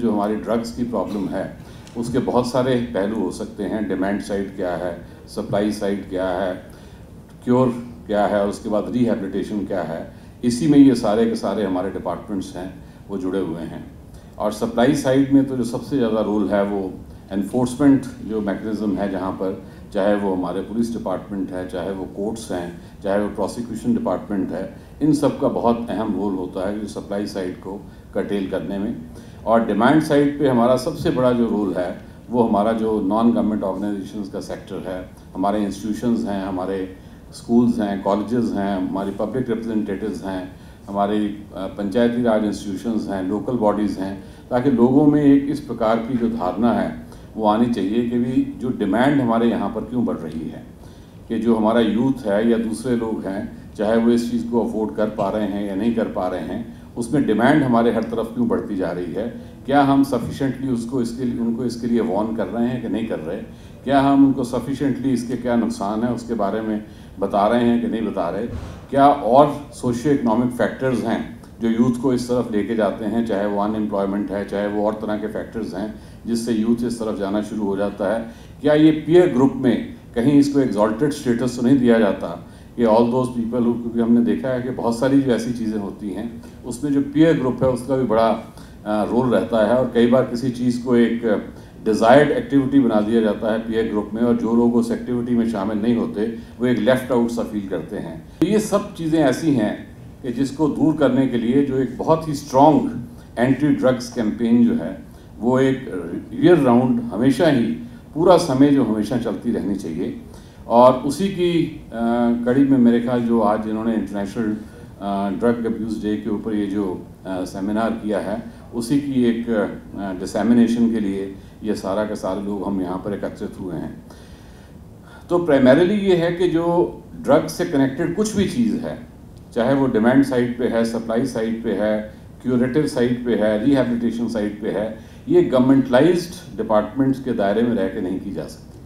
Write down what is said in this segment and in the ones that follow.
जो हमारी ड्रग्स की प्रॉब्लम है उसके बहुत सारे पहलू हो सकते हैं। डिमांड साइड क्या है, सप्लाई साइड क्या है, क्योर क्या है, उसके बाद रिहैबिलिटेशन क्या है। इसी में ये सारे के सारे हमारे डिपार्टमेंट्स हैं वो जुड़े हुए हैं। और सप्लाई साइड में तो जो सबसे ज़्यादा रोल है वो एनफोर्समेंट जो मैकेनिज़्म है, जहाँ पर चाहे वो हमारे पुलिस डिपार्टमेंट है, चाहे वो कोर्ट्स हैं, चाहे वो प्रोसिक्यूशन डिपार्टमेंट है, इन सब का बहुत अहम रोल होता है जो सप्लाई साइड को कर्टेल करने में। और डिमांड साइड पे हमारा सबसे बड़ा जो रोल है वो हमारा जो नॉन गवर्नमेंट ऑर्गेनाइजेशंस का सेक्टर है, हमारे इंस्टीट्यूशंस हैं, हमारे स्कूल्स हैं, कॉलेजेस हैं, हमारी पब्लिक रिप्रेजेंटेटिव्स हैं, हमारी पंचायती राज इंस्टीट्यूशंस हैं, लोकल बॉडीज़ हैं, ताकि लोगों में एक इस प्रकार की जो धारणा है वो आनी चाहिए कि भी जो डिमांड हमारे यहाँ पर क्यों बढ़ रही है, कि जो हमारा यूथ है या दूसरे लोग हैं, चाहे वो इस चीज़ को अफोर्ड कर पा रहे हैं या नहीं कर पा रहे हैं, उसमें डिमांड हमारे हर तरफ क्यों बढ़ती जा रही है। क्या हम सफिशेंटली उनको इसके लिए वॉर्न कर रहे हैं कि नहीं कर रहे, क्या हम उनको सफिशेंटली इसके क्या नुकसान है उसके बारे में बता रहे हैं कि नहीं बता रहे, क्या और सोशियो इकनॉमिक फैक्टर्स हैं जो यूथ को इस तरफ लेके जाते हैं, चाहे वो अनएम्प्लॉयमेंट है, चाहे वो और तरह के फैक्टर्स हैं जिससे यूथ इस तरफ जाना शुरू हो जाता है। क्या ये पीयर ग्रुप में कहीं इसको एग्जॉल्टेड स्टेटस तो नहीं दिया जाता कि ऑल दोज पीपल, क्योंकि हमने देखा है कि बहुत सारी जो ऐसी चीज़ें होती हैं उसमें जो पीयर ग्रुप है उसका भी बड़ा रोल रहता है, और कई बार किसी चीज़ को एक डिज़ायर्ड एक्टिविटी बना दिया जाता है पीयर ग्रुप में, और जो लोग उस एक्टिविटी में शामिल नहीं होते वो एक लेफ़्ट आउट सा फील करते हैं। तो ये सब चीज़ें ऐसी हैं कि जिसको दूर करने के लिए जो एक बहुत ही स्ट्रॉन्ग एंटी ड्रग्स कैंपेन जो है वो एक ईयर राउंड हमेशा ही पूरा समय जो हमेशा चलती रहनी चाहिए। और उसी की कड़ी में मेरे ख्याल जो आज इन्होंने इंटरनेशनल ड्रग अब्यूज़ डे के ऊपर ये जो सेमिनार किया है उसी की एक डिसेमिनेशन के लिए ये सारा के सारे लोग हम यहाँ पर एकत्रित हुए हैं। तो प्राइमरीली ये है कि जो ड्रग से कनेक्टेड कुछ भी चीज़ है, चाहे वो डिमांड साइड पे है, सप्लाई साइड पे है, क्यूरेटिव साइड पे है, रिहैबिलिटेशन साइड पे है, ये गवर्नमेंटलाइज्ड डिपार्टमेंट्स के दायरे में रह के नहीं की जा सकती,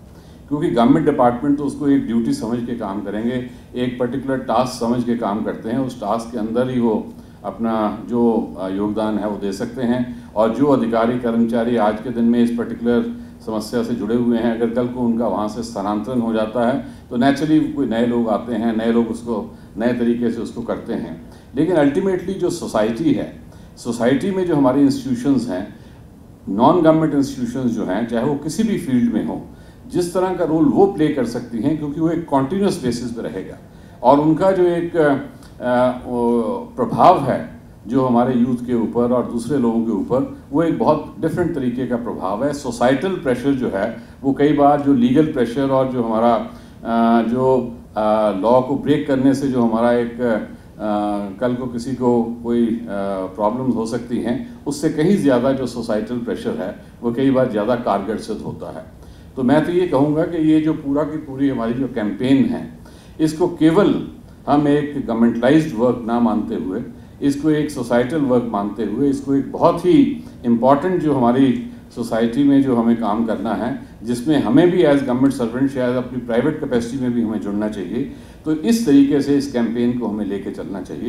क्योंकि गवर्नमेंट डिपार्टमेंट तो उसको एक ड्यूटी समझ के काम करेंगे, एक पर्टिकुलर टास्क समझ के काम करते हैं, उस टास्क के अंदर ही वो अपना जो योगदान है वो दे सकते हैं। और जो अधिकारी कर्मचारी आज के दिन में इस पर्टिकुलर समस्या से जुड़े हुए हैं, अगर कल को उनका वहाँ से स्थानांतरण हो जाता है तो नेचुरली कोई नए लोग आते हैं, नए लोग उसको नए तरीके से उसको करते हैं। लेकिन अल्टीमेटली जो सोसाइटी है, सोसाइटी में जो हमारी इंस्टीट्यूशंस हैं, नॉन गवर्नमेंट इंस्टीट्यूशंस जो हैं, चाहे वो किसी भी फील्ड में हो, जिस तरह का रोल वो प्ले कर सकती हैं, क्योंकि वो एक कॉन्टीन्यूस बेसिस पे रहेगा और उनका जो एक प्रभाव है जो हमारे यूथ के ऊपर और दूसरे लोगों के ऊपर, वो एक बहुत डिफरेंट तरीके का प्रभाव है। सोसाइटल प्रेशर जो है वो कई बार जो लीगल प्रेशर और जो हमारा जो लॉ को ब्रेक करने से जो हमारा एक कल को किसी को कोई प्रॉब्लम्स हो सकती हैं, उससे कहीं ज़्यादा जो सोसाइटल प्रेशर है वो कई बार ज़्यादा कारगर सिद्ध होता है। तो मैं तो ये कहूँगा कि ये जो पूरा की पूरी हमारी जो कैंपेन है, इसको केवल हम एक गवर्नमेंटलाइज्ड वर्क ना मानते हुए, इसको एक सोसाइटल वर्क मानते हुए, इसको एक बहुत ही इम्पॉर्टेंट जो हमारी सोसाइटी में जो हमें काम करना है, जिसमें हमें भी एज गवर्नमेंट सर्वेंट शायद अपनी प्राइवेट कैपेसिटी में भी हमें जुड़ना चाहिए, तो इस तरीके से इस कैंपेन को हमें लेके चलना चाहिए।